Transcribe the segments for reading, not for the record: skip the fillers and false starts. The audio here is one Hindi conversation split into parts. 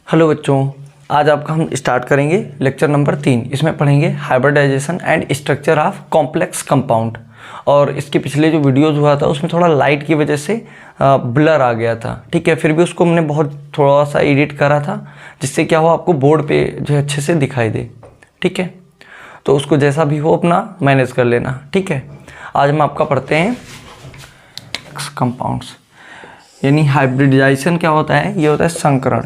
हेलो बच्चों, आज आपका हम स्टार्ट करेंगे लेक्चर नंबर 3। इसमें पढ़ेंगे hybridization and structure of complex compound. और इसके पिछले जो वीडियोस हुआ था उसमें थोड़ा लाइट की वजह से ब्लर आ गया था, ठीक है। फिर भी उसको हमने बहुत थोड़ा सा एडिट करा था जिससे क्या हो आपको बोर्ड पे जो है अच्छे से दिखाई दे, ठीक है। तो उसको जैसा भी हो अपना मैनेज कर लेना, ठीक है। आज हम आपका पढ़ते हैं कंपाउंड्स, यानी हाइब्रिडाइजेशन क्या होता है, ये होता है संकरण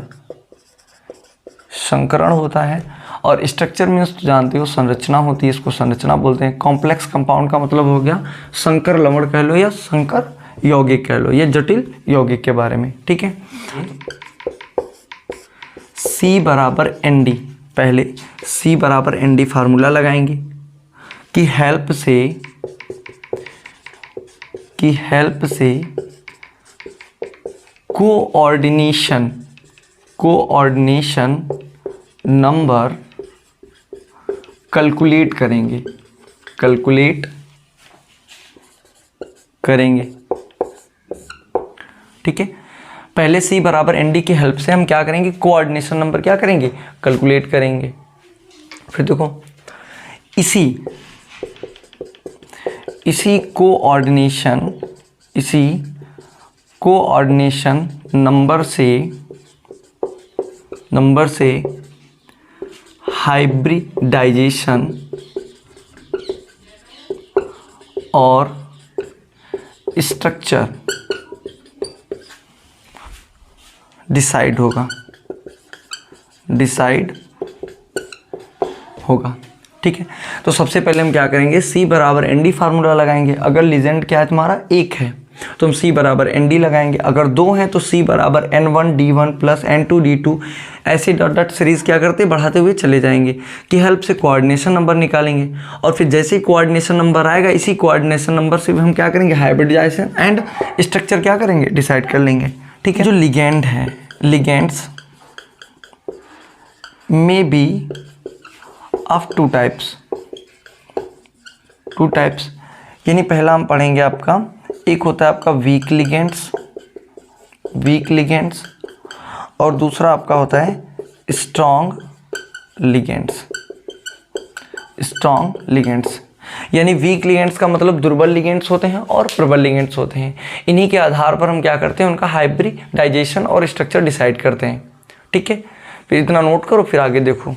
होता है। और स्ट्रक्चर मीन्स जानते हो संरचना होती है, इसको संरचना बोलते हैं। कॉम्प्लेक्स कंपाउंड का मतलब हो गया संकर लवण कह लो या संकर यौगिक कह लो, ये जटिल यौगिक के बारे में, ठीक है। C बराबर ND, पहले C बराबर ND फार्मूला लगाएंगे कि हेल्प से कोऑर्डिनेशन नंबर कैलकुलेट करेंगे, ठीक है। पहले C बराबर ND की हेल्प से हम क्या करेंगे, कोऑर्डिनेशन नंबर क्या करेंगे, कैलकुलेट करेंगे। फिर देखो इसी कोऑर्डिनेशन नंबर से हाइब्रिडाइजेशन और स्ट्रक्चर डिसाइड होगा, ठीक है। तो सबसे पहले हम क्या करेंगे, C बराबर ND फार्मूला लगाएंगे। अगर लीजेंड क्या है तुम्हारा 1 है तो हम C बराबर ND लगाएंगे, अगर 2 हैं तो C बराबर N1D1 प्लस N2D2, ऐसे डॉट डॉट सीरीज क्या करते बढ़ाते हुए चले जाएंगे कि हेल्प से कोऑर्डिनेशन नंबर निकालेंगे। और फिर जैसे ही कोऑर्डिनेशन नंबर आएगा, इसी कोऑर्डिनेशन नंबर से भी हम क्या करेंगे, हाइब्रिडाइजेशन एंड स्ट्रक्चर क्या करेंगे, डिसाइड कर लेंगे, ठीक है। जो लिगेंड है, लिगेंड्स में बी ऑफ टू टाइप्स, यानी पहला हम पढ़ेंगे आपका, एक होता है आपका वीक लिगेंड्स और दूसरा आपका होता है स्ट्रॉन्ग लिगेंड्स। यानी वीक लिगेंड्स का मतलब दुर्बल लिगेंड्स होते हैं और प्रबल लिगेंड्स होते हैं। इन्हीं के आधार पर हम क्या करते हैं, उनका हाइब्रिडाइजेशन और स्ट्रक्चर डिसाइड करते हैं, ठीक है। फिर इतना नोट करो, फिर आगे देखो,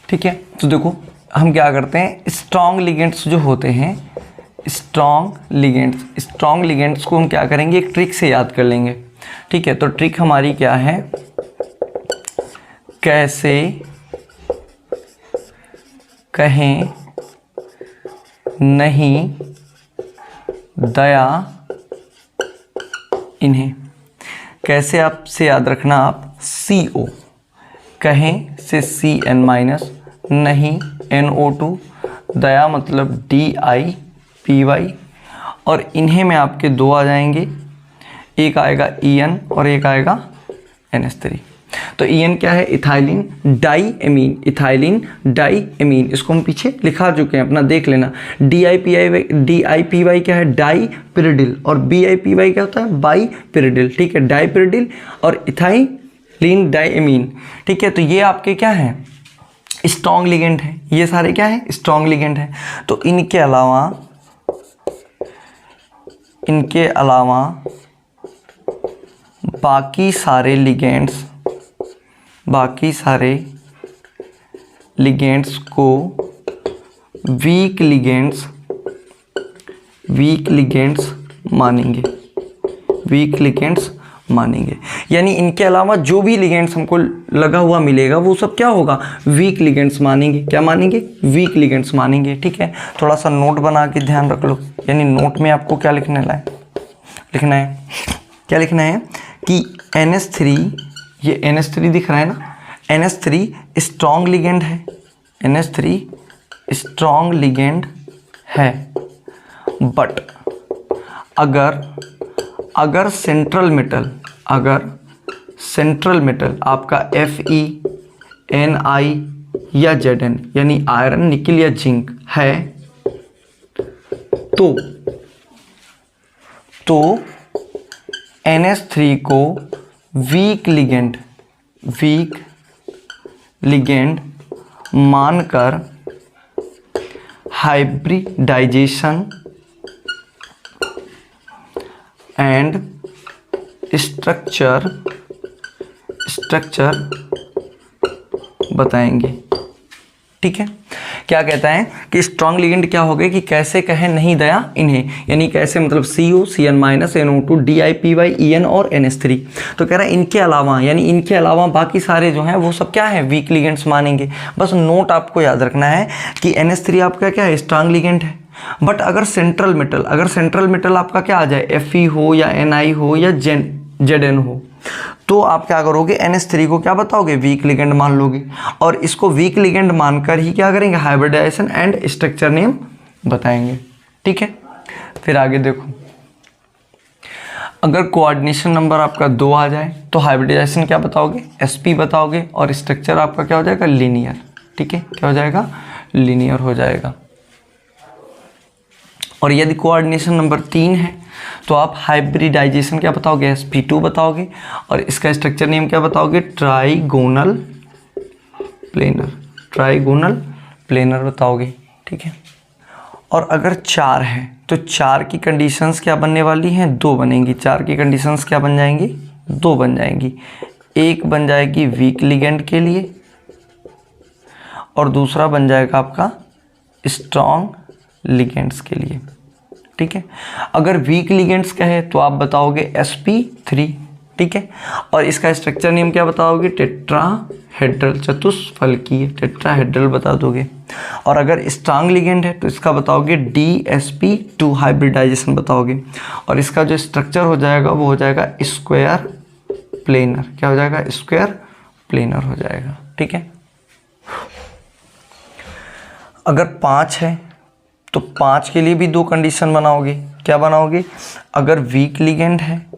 ठीक है। तो देखो हम क्या करते हैं, स्ट्रॉन्ग लिगेंड्स जो होते हैं, स्ट्रॉन्ग लिगेंड्स को हम क्या करेंगे, एक ट्रिक से याद कर लेंगे, ठीक है। तो ट्रिक हमारी क्या है, कैसे कहें नहीं दया इन्हें, कैसे आपसे याद रखना आप, CO कहें से CN माइनस, नहीं NO2, दया मतलब DIPY, और इन्हें में आपके 2 आ जाएंगे, एक आएगा EN और एक आएगा NH3। तो EN क्या है, इथाइलिन डाईएमीन, इसको हम पीछे लिखा चुके हैं, अपना देख लेना। DIPY क्या है, डाईपिरिडिल, और BIPY क्या होता है, बाईपिरिडिल, ठीक है। डाईपिरिडिल और इथाइलिन डाईएमीन, ठीक है। तो ये आपके क्या है, स्ट्रॉन्ग लिगेंड है, ये सारे क्या है, स्ट्रॉन्ग लिगेंड है। तो इनके अलावा बाकी सारे लिगेंड्स को वीक लिगेंड्स मानेंगे। यानी इनके अलावा जो भी लिगेंड्स हमको लगा हुआ मिलेगा वो सब क्या होगा, वीक लिगेंड्स मानेंगे। क्या मानेंगे, वीक लिगेंड्स मानेंगे, ठीक है। थोड़ा सा नोट बना के ध्यान रख लो, यानी नोट में आपको क्या लिखना है कि NH3, ये NH3 दिख रहा है ना, NH3 स्ट्रॉन्ग लिगेंड है, बट अगर सेंट्रल मेटल आपका Fe, Ni या Zn यानी आयरन, निकल या जिंक है तो NH3 को वीक लिगेंड मानकर हाइब्रिडाइजेशन एंड स्ट्रक्चर बताएंगे। ठीक है, क्या कहता है कि स्ट्रॉन्ग लिगेंड क्या हो गए कि कैसे कहे नहीं दया इन्हें, यानी कैसे मतलब CO, CN-, NO2, DIPY, EN और NH3। तो कह रहा है इनके अलावा, यानी इनके अलावा बाकी सारे जो हैं वो सब क्या है, वीक लिगेंड्स मानेंगे। बस नोट आपको याद रखना है कि NH3 आपका क्या है, स्ट्रॉन्ग लिगेंड है। बट अगर सेंट्रल मेटल आपका क्या आ जाए, Fe हो या Ni हो या Zn हो, तो आप क्या करोगे, NH3 को क्या बताओगे, वीक लिगेंड मान लोगे, और इसको वीक लिगेंड मानकर ही क्या करेंगे, हाइब्रिडाइजेशन एंड स्ट्रक्चर नेम बताएंगे। ठीक है, फिर आगे देखो, अगर कोऑर्डिनेशन नंबर आपका 2 आ जाए तो हाइब्रिडाइजेशन क्या बताओगे, sp बताओगे, और स्ट्रक्चर आपका क्या हो जाएगा, लीनियर। ठीक है, क्या हो जाएगा, लीनियर हो जाएगा। और यदि कोऑर्डिनेशन नंबर 3 है तो आप हाइब्रिडाइजेशन क्या बताओगे, sp2 बताओगे, और इसका स्ट्रक्चर नेम क्या बताओगे, ट्राइगोनल प्लेनर बताओगे। ठीक है, और अगर 4 है तो 4 की कंडीशंस क्या बनने वाली हैं, 2 बनेंगी। 4 की कंडीशंस क्या बन जाएंगी, 2 बन जाएंगी। एक बन जाएगी वीक लिगेंड के लिए और दूसरा बन जाएगा आपका स्ट्रॉन्ग लिगेंड्स के लिए। ठीक है, अगर वीक लिगेंड्स कहे तो आप बताओगे sp3। ठीक है, और इसका स्ट्रक्चर नेम क्या बताओगे, टेट्राहेड्रल, चतुष्फलकीय टेट्राहेड्रल बता दोगे। और अगर स्ट्रॉन्ग लिगेंड है तो इसका बताओगे DSP2 हाइब्रिडाइजेशन बताओगे, और इसका जो स्ट्रक्चर हो जाएगा वो हो जाएगा स्क्वायर प्लेनर। क्या हो जाएगा, स्क्वायर प्लेनर हो जाएगा। ठीक है, अगर 5 है तो 5 के लिए भी 2 कंडीशन बनाओगे। क्या बनाओगे, अगर वीक लिगेंड है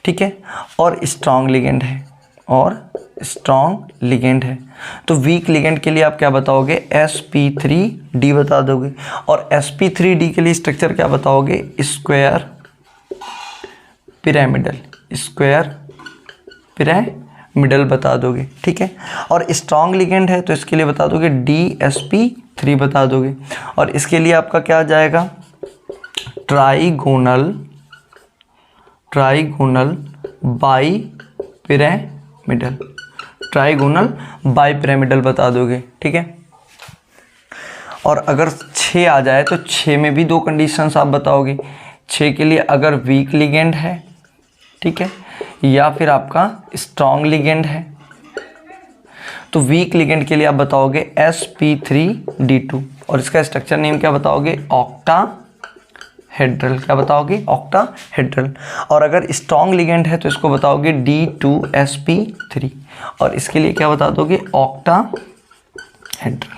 ठीक है, और स्ट्रॉन्ग लिगेंड है, तो वीक लिगेंड के लिए आप क्या बताओगे, sp3d बता दोगे, और sp3d के लिए स्ट्रक्चर क्या बताओगे, स्क्वायर पिरामिडल बता दोगे। ठीक है, और स्ट्रॉन्ग लिगेंड है तो इसके लिए बता दोगे DSP3 बता दोगे, और इसके लिए आपका क्या आ जाएगा, ट्राइगोनल बाइपिरामिडल बता दोगे। ठीक है, और अगर 6 आ जाए तो 6 में भी 2 कंडीशंस आप बताओगे। 6 के लिए अगर वीक लिगेंड है, ठीक है, या फिर आपका स्ट्रॉन्ग लिगेंड है, तो वीक लिगेंड के लिए आप बताओगे sp3d2, और इसका स्ट्रक्चर नेम क्या बताओगे, ऑक्टाहेड्रल। क्या बताओगे, ऑक्टाहेड्रल। और अगर स्ट्रॉन्ग लिगेंड है तो इसको बताओगे D2sp3, और इसके लिए क्या बता दोगे, ऑक्टाहेड्रल।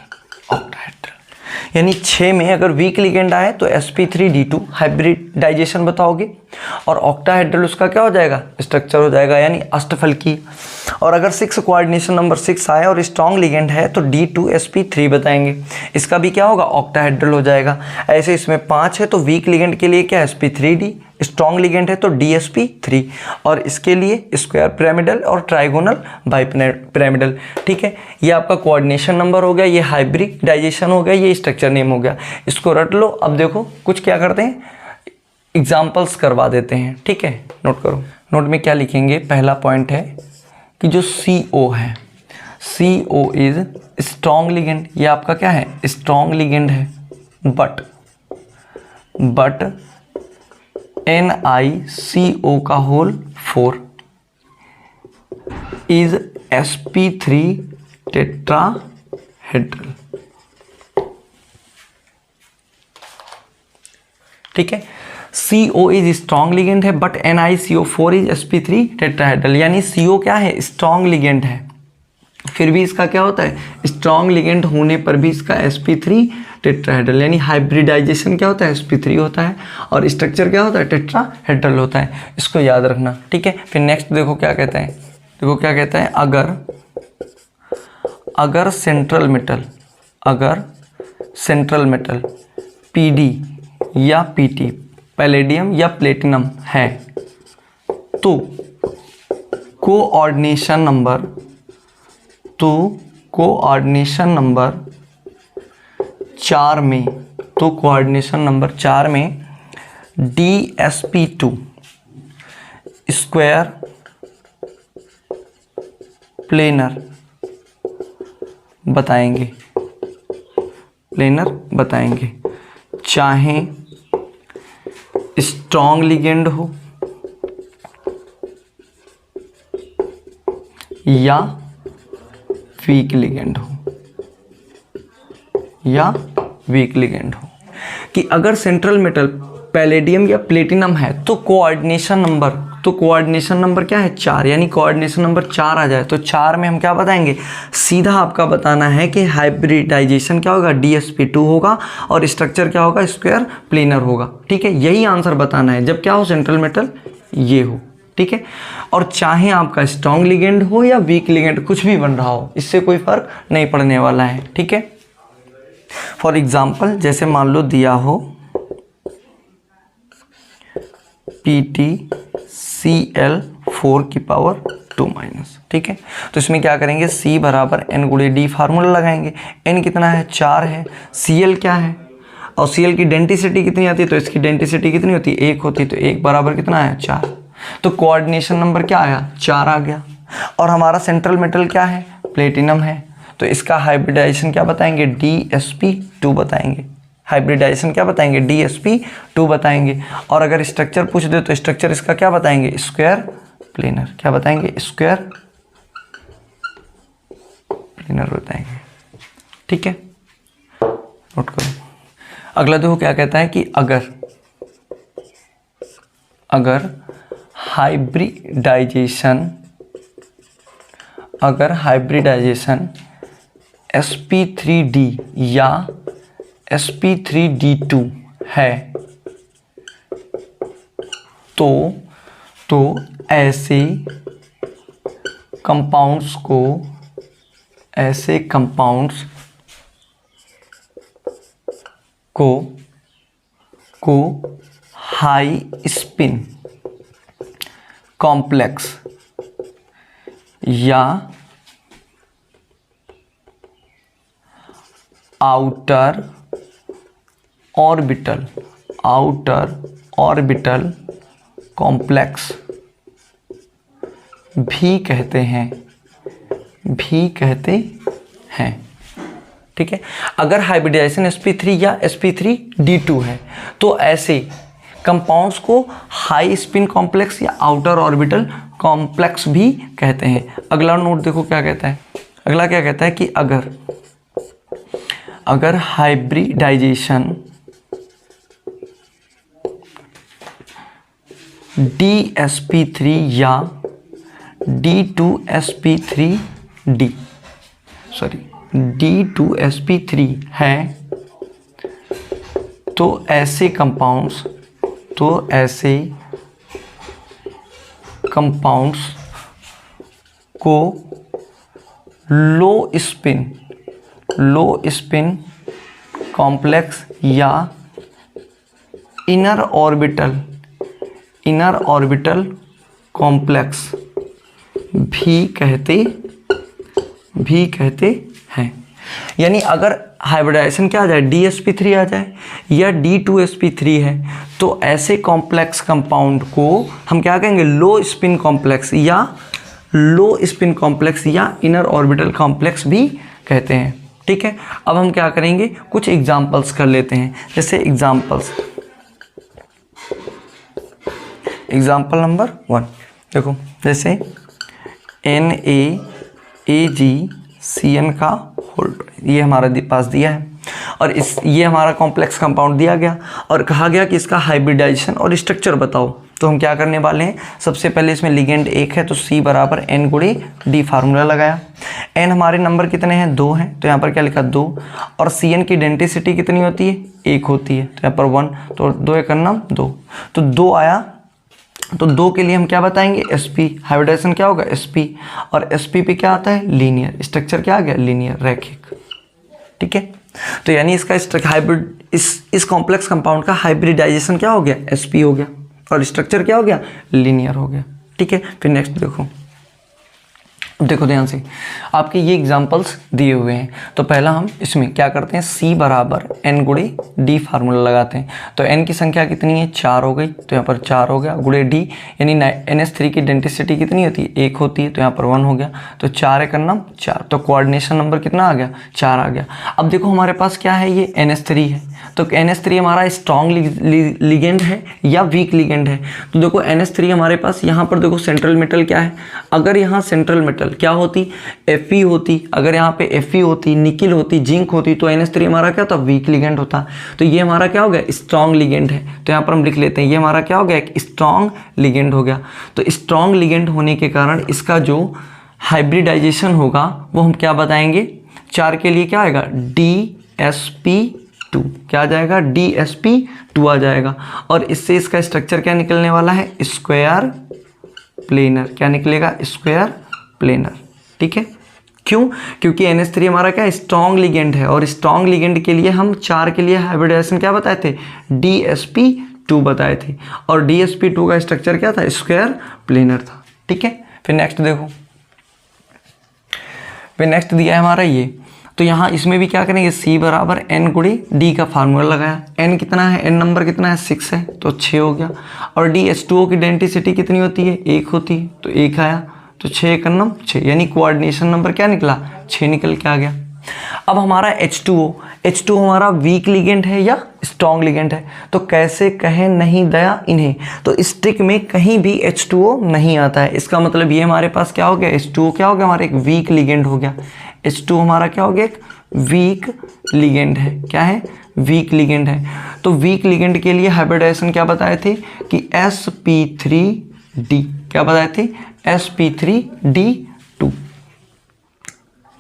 यानी 6 में अगर वीक लिगेंड आए तो sp3d2 हाइब्रिडाइजेशन बताओगे, और ऑक्टाहेड्रल उसका क्या हो जाएगा, स्ट्रक्चर हो जाएगा, यानी अष्टफलकीय। और अगर 6 कोऑर्डिनेशन नंबर 6 आए और स्ट्रॉन्ग लिगेंड है तो D2sp3 बताएंगे, इसका भी क्या होगा, ऑक्टाहेड्रल हो जाएगा। ऐसे इसमें 5 है तो वीक लिगेंड के लिए क्या है, sp3d, स्ट्रॉन्ग लिगेंड है तो DSP3, और इसके लिए स्क्वायर पिरामिडल और ट्राइगोनल बाइपिरामिडल। ठीक है, ये आपका कोऑर्डिनेशन नंबर हो गया, ये हाइब्रिडाइजेशन हो गया, ये स्ट्रक्चर नेम हो गया। इसको रट लो। अब देखो कुछ क्या करते हैं, एग्जाम्पल्स करवा देते हैं। ठीक है, नोट करो। नोट में क्या लिखेंगे, पहला पॉइंट है कि जो CO है, CO इज स्ट्रॉन्ग लिगेंड। ये आपका क्या है, स्ट्रॉन्ग लिगेंड है, बट NiCO का होल 4 इज sp3 टेट्राहेड्रल। ठीक है, CO इज स्ट्रॉन्ग लिगेंड है but NiCO4 is sp3 tetrahedral, यानी CO क्या है, स्ट्रॉन्ग लिगेंड है, फिर भी इसका क्या होता है, स्ट्रॉन्ग लिगेंड होने पर भी इसका sp3 टेट्राहेड्रल, यानी हाइब्रिडाइजेशन क्या होता है, sp3 होता है, और स्ट्रक्चर क्या होता है, टेट्राहेड्रल होता है। इसको याद रखना। ठीक है, फिर नेक्स्ट देखो क्या कहता है, देखो क्या कहता है, अगर सेंट्रल मेटल PD या PT, पैलेडियम या प्लेटिनम है, तो कोऑर्डिनेशन नंबर, तो कोऑर्डिनेशन नंबर 4 में, तो कोऑर्डिनेशन नंबर 4 में DsP2 स्क्वायर प्लेनर बताएंगे, प्लेनर बताएंगे, चाहे स्ट्रॉन्ग लिगेंड हो या वीक लिगेंड हो, या वीक लिगेंड हो। कि अगर सेंट्रल मेटल पैलेडियम या प्लेटिनम है तो कोऑर्डिनेशन नंबर, तो कोऑर्डिनेशन नंबर क्या है 4, यानी कोऑर्डिनेशन नंबर 4 आ जाए तो 4 में हम क्या बताएंगे, सीधा आपका बताना है कि हाइब्रिडाइजेशन क्या होगा, DsP2 होगा और स्ट्रक्चर क्या होगा, स्क्वायर प्लेनर होगा। ठीक है, यही आंसर बताना है जब क्या हो, सेंट्रल मेटल ये हो। ठीक है, और चाहे आपका स्ट्रॉन्ग लिगेंड हो या वीक लिगेंड, कुछ भी बन रहा हो, इससे कोई फर्क नहीं पड़ने वाला है। ठीक है, फॉर एग्जाम्पल जैसे मान लो दिया हो PtCl4 की पावर 2-। ठीक है, तो इसमें क्या करेंगे, C बराबर N गुणे D फार्मूला लगाएंगे। N कितना है, 4 है। Cl क्या है, और Cl की डेंसिटी कितनी आती है, तो इसकी डेंसिटी कितनी होती है, 1 होती है, तो 1 बराबर कितना है, 4। तो कोऑर्डिनेशन नंबर क्या आया, 4 आ गया। और हमारा सेंट्रल मेटल क्या है, प्लेटिनम है, तो इसका हाइब्रिडाइजेशन क्या बताएंगे, DsP2 बताएंगे। हाइब्रिडाइजेशन क्या बताएंगे, DsP2 बताएंगे। और अगर स्ट्रक्चर पूछ दे तो स्ट्रक्चर इसका क्या बताएंगे, स्क्वायर प्लेनर। क्या बताएंगे, स्क्वायर प्लेनर बताएंगे। ठीक है, नोट करो। अगला देखो क्या कहता है कि अगर हाइब्रिडाइजेशन sp3d या sp3d2 है तो ऐसे कंपाउंड्स को हाई स्पिन कॉम्प्लेक्स या आउटर ऑर्बिटल कॉम्प्लेक्स भी कहते हैं। ठीक है, अगर हाइब्रिडाइजेशन sp3 या sp3d2 है तो ऐसे कंपाउंड्स को हाई स्पिन कॉम्प्लेक्स या आउटर ऑर्बिटल कॉम्प्लेक्स भी कहते हैं। अगला नोट देखो क्या कहता है, अगला क्या कहता है कि अगर हाइब्रिडाइजेशन DsP3 या D2sp3 है तो ऐसे कंपाउंड्स को लो स्पिन कॉम्प्लेक्स या इनर ऑर्बिटल कॉम्प्लेक्स भी कहते हैं। यानी अगर हाइब्रिडाइजेशन क्या आ जाए, DsP3 आ जाए या D2sp3 है तो ऐसे कॉम्प्लेक्स कंपाउंड को हम क्या कहेंगे, लो स्पिन कॉम्प्लेक्स या इनर ऑर्बिटल कॉम्प्लेक्स भी कहते हैं। ठीक है, अब हम क्या करेंगे, कुछ एग्जांपल्स कर लेते हैं। जैसे एग्जांपल नंबर 1 देखो, जैसे NaAgCN का होल, ये हमारे पास दिया है और ये हमारा कॉम्प्लेक्स कंपाउंड दिया गया और कहा गया कि इसका हाइब्रिडाइजेशन और स्ट्रक्चर बताओ। तो हम क्या करने वाले हैं, सबसे पहले इसमें लिगेंड 1 है तो C बराबर N गुणे D फार्मूला लगाया। N हमारे नंबर कितने हैं, 2 हैं, तो यहाँ पर क्या लिखा 2। और CN की डेंसिटी कितनी होती है, 1 होती है, तो यहाँ पर 1, तो 2 एक नाम 2, तो 2 आया। तो 2 के लिए हम क्या बताएंगे, sp, हाइब्रिडाइजेशन क्या होगा sp, और sp पे क्या आता है, लीनियर, स्ट्रक्चर क्या आ गया, लीनियर रैखिक। ठीक है, तो यानी इसका हाइब्रिड इस कॉम्प्लेक्स कंपाउंड का हाइब्रिडाइजेशन क्या हो गया, sp हो गया, और स्ट्रक्चर क्या हो गया, लीनियर हो गया। ठीक है, फिर नेक्स्ट देखो, देखो ध्यान से, आपके ये एग्जांपल्स दिए हुए हैं। तो पहला हम इसमें क्या करते हैं, C बराबर n गुणे D फार्मूला लगाते हैं। तो n की संख्या कितनी है, 4 हो गई, तो यहाँ पर 4 हो गया, गुणे D यानी NH3 की डेंसिटी कितनी होती है, 1 होती है, तो यहाँ पर 1 हो गया। तो 4 एक नम 4, तो कोऑर्डिनेशन नंबर कितना आ गया, 4 आ गया। अब देखो हमारे पास क्या है, ये NH3 है, तो NH3 हमारा स्ट्रॉन्ग लिगेंड है या वीक लिगेंड है। तो देखो NH3 हमारे पास यहाँ पर देखो सेंट्रल मेटल क्या है, अगर यहाँ सेंट्रल मेटल क्या होती, Fe होती, अगर यहाँ पे Fe होती, निकिल होती, जिंक होती, तो NH3 हमारा क्या होता, वीक लिगेंड होता। तो ये हमारा क्या हो गया, स्ट्रॉन्ग लिगेंड है। तो यहाँ पर हम लिख लेते हैं ये हमारा क्या हो गया, एक स्ट्रॉन्ग लिगेंड हो गया। तो स्ट्रॉन्ग लिगेंड होने के कारण इसका जो हाइब्रिडाइजेशन होगा वो हम क्या बताएंगे, 4 के लिए क्या आएगा, DsP2, क्या आ जाएगा, DsP2 आ जाएगा। और इससे इसका स्ट्रक्चर क्या निकलने वाला है, स्क्वायर प्लेनर, क्या निकलेगा, स्क्वायर प्लेनर। ठीक है, क्यों, क्योंकि NH3 हमारा क्या स्ट्रॉन्ग लिगेंड है, और स्ट्रॉन्ग लिगेंड के लिए हम 4 के लिए हाइब्रिडाइजेशन क्या बताए थे, DsP2 बताए थे, और DsP2 का स्ट्रक्चर क्या था, स्क्वायर प्लेनर था। ठीक है, फिर नेक्स्ट देखो, फिर नेक्स्ट दिया है हमारा ये, तो यहाँ इसमें भी क्या करेंगे, C बराबर n गुणे D का फार्मूला लगाया। n कितना है, n नंबर कितना है, 6 है, तो 6 हो गया। और DH2O की डेंसिटी कितनी होती है, 1 होती है, तो 1 आया, तो 6 एक नंबर 6, यानी कोऑर्डिनेशन नंबर क्या निकला, 6 निकल के आ गया। अब हमारा H2O हमारा वीक लिगेंड है या स्ट्रॉन्ग लिगेंड है, तो कैसे कहें नहीं दया इन्हें, तो इस ट्रिक में कहीं भी H2O नहीं आता है। इसका मतलब ये हमारे पास क्या हो गया, H2O क्या हो गया, हमारा एक वीक लिगेंड हो गया। H2O हमारा क्या हो गया, एक वीक लिगेंड है, क्या है, वीक लिगेंड है। तो वीक लिगेंड के लिए हाइब्रिडाइजेशन क्या बताए थे कि sp3d, क्या बताए थे, sp3d2।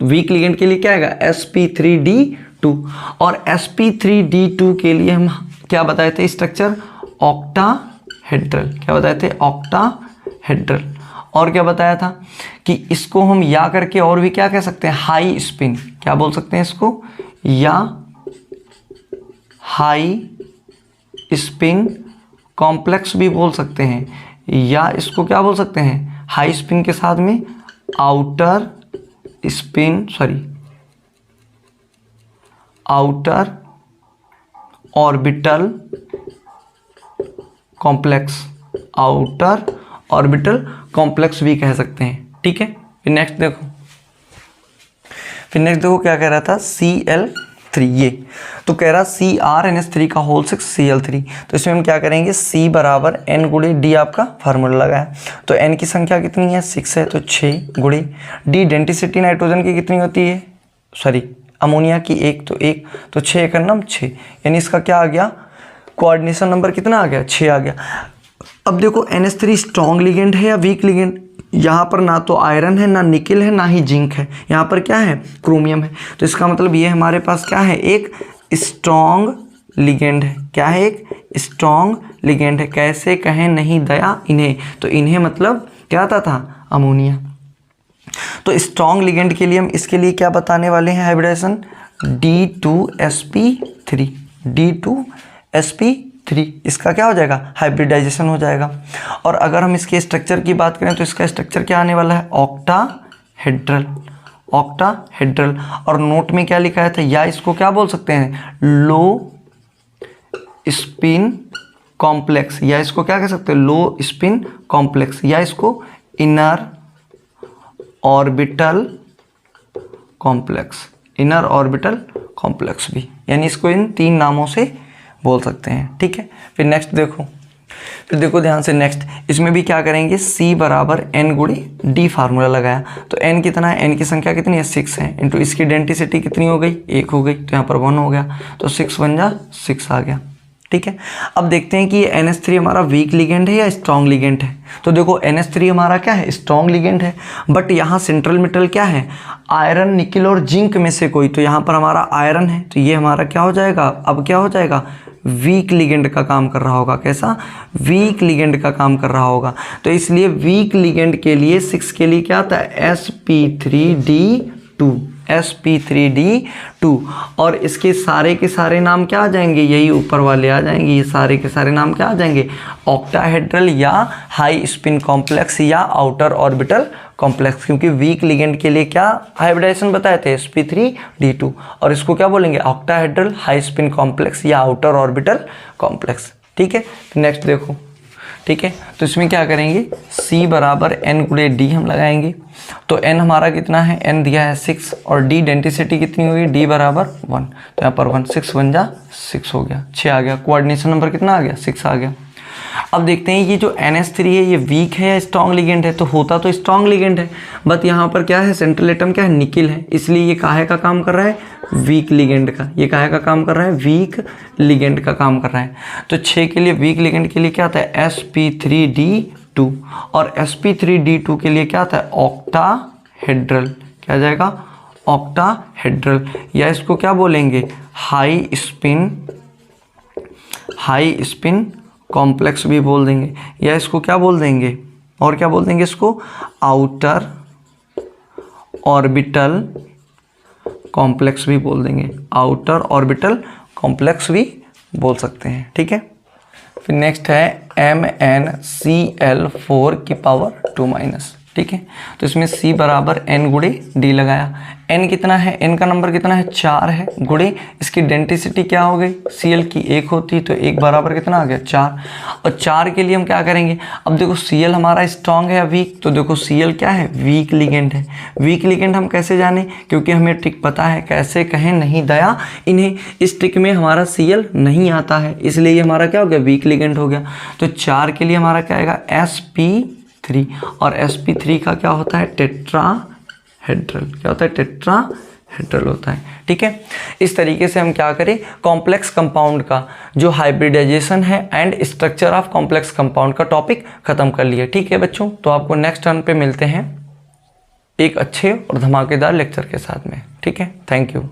वीक लिगेंड के लिए क्या आएगा, sp3d2, और sp3d2 के लिए हम क्या बताए थे, स्ट्रक्चर ऑक्टाहेड्रल, क्या बताए थे, ऑक्टाहेड्रल। और क्या बताया था कि इसको हम या करके और भी क्या कह सकते हैं, हाई स्पिन, क्या बोल सकते हैं इसको, या हाई स्पिन कॉम्प्लेक्स भी बोल सकते हैं, या इसको क्या बोल सकते हैं, हाई स्पिन के साथ में outer spin, outer orbital complex, outer orbital complex भी कह सकते हैं। ठीक है, फिर नेक्स्ट देखो, क्या कह रहा था, Cl3, ये तो कह रहा CrNH3 का होल 6 Cl3। तो इसमें हम क्या करेंगे, C बराबर n गुणे D आपका फार्मूला लगाया। तो n की संख्या कितनी है, 6 है, तो 6 गुणे D डेंसिटी नाइट्रोजन की कितनी होती है, अमोनिया की 1, तो 1, तो 6 एक नम 6, यानी इसका क्या आ गया, कोऑर्डिनेशन नंबर कितना आ गया, 6 आ गया। अब देखो NH3 स्ट्रॉन्ग लिगेंड है या वीक लिगेंड, यहाँ पर ना तो आयरन है, ना निकिल है, ना ही जिंक है, यहाँ पर क्या है, क्रोमियम है। तो इसका मतलब ये हमारे पास क्या है, एक स्ट्रॉन्ग लिगेंड है, क्या है, एक स्ट्रॉन्ग लिगेंड है। कैसे कहें नहीं दया इन्हें, तो इन्हें मतलब क्या आता था, अमोनिया। तो स्ट्रॉन्ग लिगेंड के लिए हम इसके लिए क्या बताने वाले हैं, हाइब्रिडाइजेशन D2sp3, D2sp3, इसका क्या हो जाएगा, हाइब्रिडाइजेशन हो जाएगा। और अगर हम इसके स्ट्रक्चर की बात करें तो इसका स्ट्रक्चर क्या आने वाला है, ऑक्टाहेड्रल, ऑक्टाहेड्रल। और नोट में क्या लिखा है था, या इसको क्या बोल सकते हैं, लो स्पिन कॉम्प्लेक्स, या इसको क्या कह सकते हैं, लो स्पिन कॉम्प्लेक्स, या इसको inner orbital complex, inner orbital complex भी, यानी इसको इन 3 नामों से बोल सकते हैं। ठीक है, फिर नेक्स्ट देखो, ध्यान से नेक्स्ट, इसमें भी क्या करेंगे, C बराबर n गुणे D फार्मूला लगाया। तो n कितना है, n की संख्या कितनी है, 6 है, इंटू इसकी डेंसिटी कितनी हो गई, 1 हो गई, तो यहाँ पर 1 हो गया, तो 6 बन जा 6 आ गया। ठीक है, अब देखते हैं कि ये NH3 हमारा वीक लिगेंड है या स्ट्रॉन्ग लिगेंड है। तो देखो NH3 हमारा क्या है, स्ट्रॉन्ग लिगेंड है, बट यहाँ सेंट्रल मेटल क्या है, आयरन, निकिल और जिंक में से कोई, तो यहाँ पर हमारा आयरन है, तो ये हमारा क्या हो जाएगा, अब क्या हो जाएगा, वीक लिगेंड का काम कर रहा होगा। कैसा, वीक लिगेंड का काम कर रहा होगा। तो इसलिए वीक लिगेंड के लिए 6 के लिए क्या आता है, sp3d2, sp3d2। और इसके सारे के सारे नाम क्या आ जाएंगे, यही ऊपर वाले आ जाएंगे, ये सारे के सारे नाम क्या आ जाएंगे, ऑक्टाहेड्रल या हाई स्पिन कॉम्प्लेक्स या आउटर ऑर्बिटल कॉम्प्लेक्स। क्योंकि वीक लिगेंड के लिए क्या हाइब्रिडाइजेशन बताए थे, sp3d2, और इसको क्या बोलेंगे, ऑक्टाहेड्रल हाई स्पिन कॉम्प्लेक्स या आउटर ऑर्बिटल कॉम्प्लेक्स। ठीक है, तो नेक्स्ट देखो। ठीक है, तो इसमें क्या करेंगे, C बराबर n गुणे d हम लगाएंगे। तो n हमारा कितना है, n दिया है 6 और d डेंसिटी कितनी होगी, d बराबर 1। तो यहाँ पर 1 6 बन जा 6 हो गया, 6 आ गया। कोऑर्डिनेशन नंबर कितना आ गया, 6 आ गया। अब देखते हैं ये जो NH3 है ये वीक है या स्ट्रॉन्ग लिगेंड है। तो होता तो स्ट्रॉन्ग लिगेंड है, बट यहाँ पर क्या है, सेंट्रल एटम क्या है, निकिल है, इसलिए ये काहे का काम कर रहा है, वीक लिगेंड का। ये काहे का काम कर रहा है, वीक लिगेंड का काम कर रहा है। तो 6 के लिए वीक लिगेंड के लिए क्या आता है, sp3d2, और sp3d2 के लिए क्या आता है, ऑक्टाहेड्रल। क्या आ जाएगा, ऑक्टाहेड्रल, या इसको क्या बोलेंगे, हाई स्पिन कॉम्प्लेक्स भी बोल देंगे, या इसको क्या बोल देंगे, और क्या बोल देंगे, इसको आउटर ऑर्बिटल कॉम्प्लेक्स भी बोल देंगे, आउटर ऑर्बिटल कॉम्प्लेक्स भी बोल सकते हैं। ठीक है, फिर नेक्स्ट है MnCl4 की पावर 2-। ठीक है, तो इसमें C बराबर n गुणे d लगाया। n कितना है, n का नंबर कितना है, 4 है, गुणे इसकी डेंसिटी क्या हो गई, Cl की 1 होती है, तो 1 बराबर कितना आ गया, 4। और 4 के लिए हम क्या करेंगे, अब देखो Cl हमारा स्ट्रॉन्ग है या वीक, तो देखो Cl क्या है, वीक लिगेंड है। वीक लिगेंड हम कैसे जाने, क्योंकि हमें ट्रिक पता है, कैसे कहें नहीं दया इन्हें, इस ट्रिक में हमारा Cl नहीं आता है, इसलिए ये हमारा क्या हो गया, वीक लिगेंड हो गया। तो 4 के लिए हमारा क्या आएगा, sp3, और sp3 का क्या होता है, टेट्राहेड्रल। क्या होता है, टेट्राहेड्रल होता है। ठीक है, इस तरीके से हम क्या करें, कॉम्प्लेक्स कंपाउंड का जो हाइब्रिडाइजेशन है and structure of complex compound का टॉपिक खत्म कर लिया। ठीक है बच्चों, तो आपको नेक्स्ट टर्न पे मिलते हैं एक अच्छे और धमाकेदार लेक्चर के साथ में। ठीक है, थैंक यू।